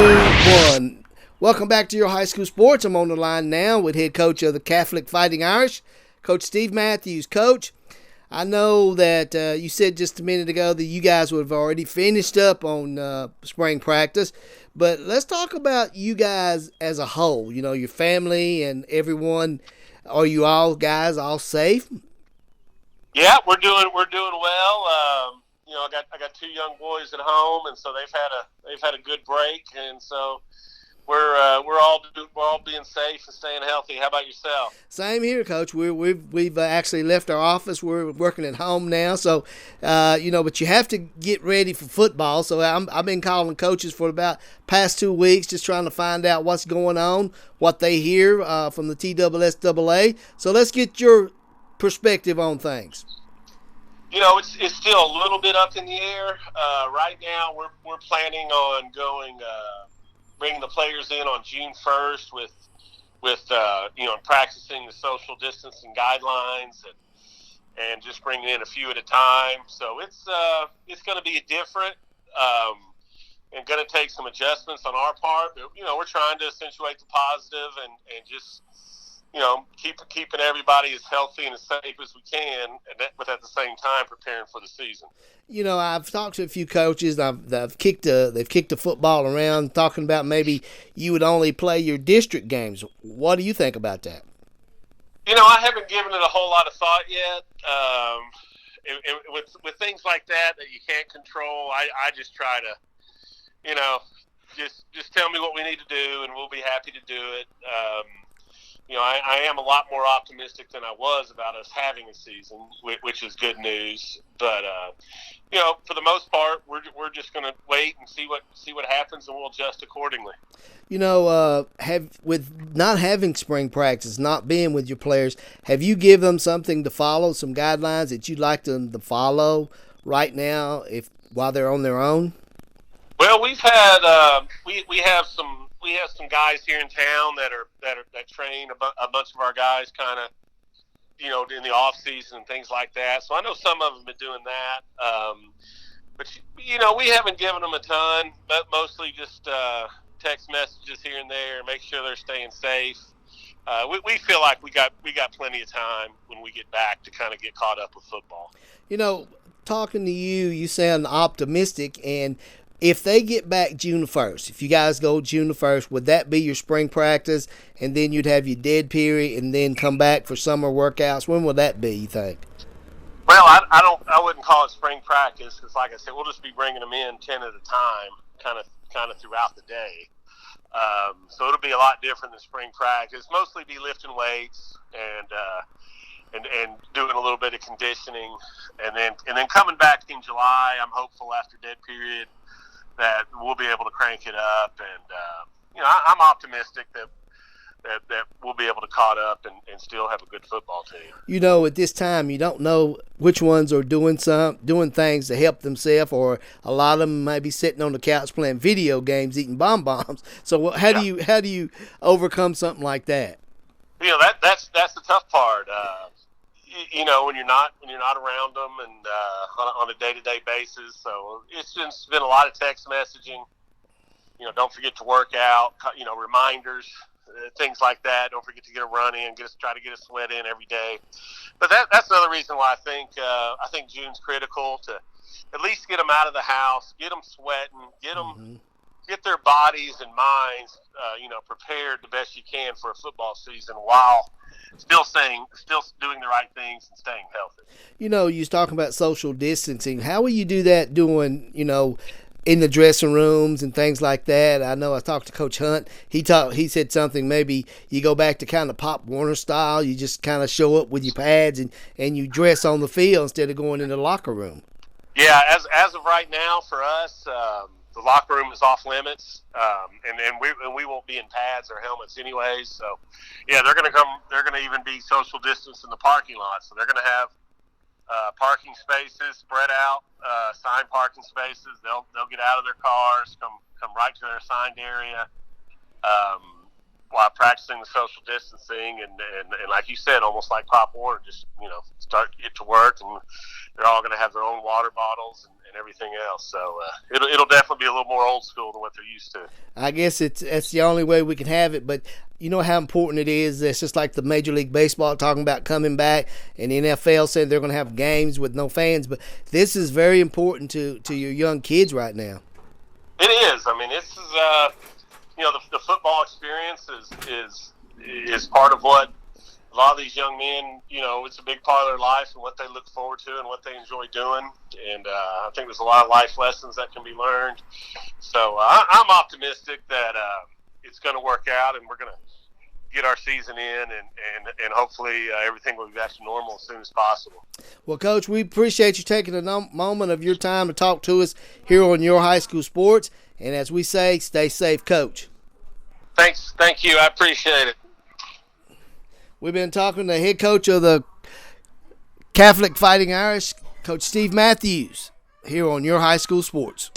One. Welcome back to your high school sports. I'm on the line now with head coach of the Catholic Fighting Irish, Coach Steve Matthews. Coach, I know that you said just a minute ago that you guys would have already finished up on spring practice, but let's talk about you guys as a whole. You know, your family and everyone. Are you all guys all safe? Yeah, we're doing well. I got two young boys at home, and so they've had a good break, and so we're all being safe and staying healthy. How about yourself? Same here, Coach. We've actually left our office. We're working at home now, so But you have to get ready for football. So I've been calling coaches for about past 2 weeks, just trying to find out what's going on, what they hear from the TSSAA. So let's get your perspective on things. It's still a little bit up in the air. Right now, we're planning on going bringing the players in on June 1st with practicing the social distancing guidelines and just bringing in a few at a time. So it's going to be different and going to take some adjustments on our part. But we're trying to accentuate the positive and just keeping everybody as healthy and as safe as we can, but at the same time preparing for the season. I've talked to a few coaches. They've kicked the football around, talking about maybe you would only play your district games. What do you think about that? I haven't given it a whole lot of thought yet. With things like that you can't control, I just try to, just tell me what we need to do, and we'll be happy to do it. I am a lot more optimistic than I was about us having a season, which is good news. But for the most part, we're just going to wait and see what happens, and we'll adjust accordingly. With not having spring practice, not being with your players, have you given them something to follow, some guidelines that you'd like them to follow right now, while they're on their own? Well, we've had we have some guys here in town that train a bunch of our guys kind of in the off season and things like that. So I know some of them have been doing that, but we haven't given them a ton, but mostly just text messages here and there, make sure they're staying safe. We feel like we got plenty of time when we get back to kind of get caught up with football. Talking to you, you sound optimistic. And if they get back June 1st, if you guys go June 1st, would that be your spring practice, and then you'd have your dead period and then come back for summer workouts? When will that be, you think? Well, I wouldn't call it spring practice, because like I said, we'll just be bringing them in 10 at a time, kind of throughout the day. So it'll be a lot different than spring practice. Mostly be lifting weights and doing a little bit of conditioning, and then coming back in July. I'm hopeful after dead period that we'll be able to crank it up, and I'm optimistic that we'll be able to caught up and still have a good football team. At this time, you don't know which ones are doing things to help themselves, or a lot of them might be sitting on the couch playing video games, eating bonbons. So how do you overcome something like that? That's the tough part. When you're not around them and on a day-to-day basis. So it's just been a lot of text messaging. Don't forget to work out. Reminders, things like that. Don't forget to get a run in. Try to get a sweat in every day. But that's another reason why I think June's critical, to at least get them out of the house, get them sweating, get their bodies and minds prepared the best you can for a football season, while still doing the right things and staying healthy. You was talking about social distancing. How will you do that in the dressing rooms and things like that? I know I talked to Coach Hunt. He said something, maybe you go back to kind of Pop Warner style. You just kind of show up with your pads and you dress on the field instead of going in the locker room. Yeah, as of right now for us, the locker room is off limits, and we won't be in pads or helmets anyways. So, yeah, they're going to even be social distance in the parking lot. So they're going to have parking spaces spread out, assigned parking spaces. They'll get out of their cars, come right to their assigned area. while practicing the social distancing, and like you said, almost like Pop Warner, just start to get to work, and they're all going to have their own water bottles and everything else. So it'll definitely be a little more old school than what they're used to. I guess that's the only way we can have it, but you know how important it is. It's just like the Major League Baseball talking about coming back, and the NFL saying they're going to have games with no fans. But this is very important to your young kids right now. It is. I mean, this is the football experience is part of what a lot of these young men, it's a big part of their life and what they look forward to and what they enjoy doing. And I think there's a lot of life lessons that can be learned. So I'm optimistic that it's going to work out, and we're going to get our season in, and hopefully everything will be back to normal as soon as possible. Well, Coach, we appreciate you taking a moment of your time to talk to us here on Your High School Sports. And as we say, stay safe, Coach. Thanks. Thank you. I appreciate it. We've been talking to head coach of the Catholic Fighting Irish, Coach Steve Matthews, here on Your High School Sports.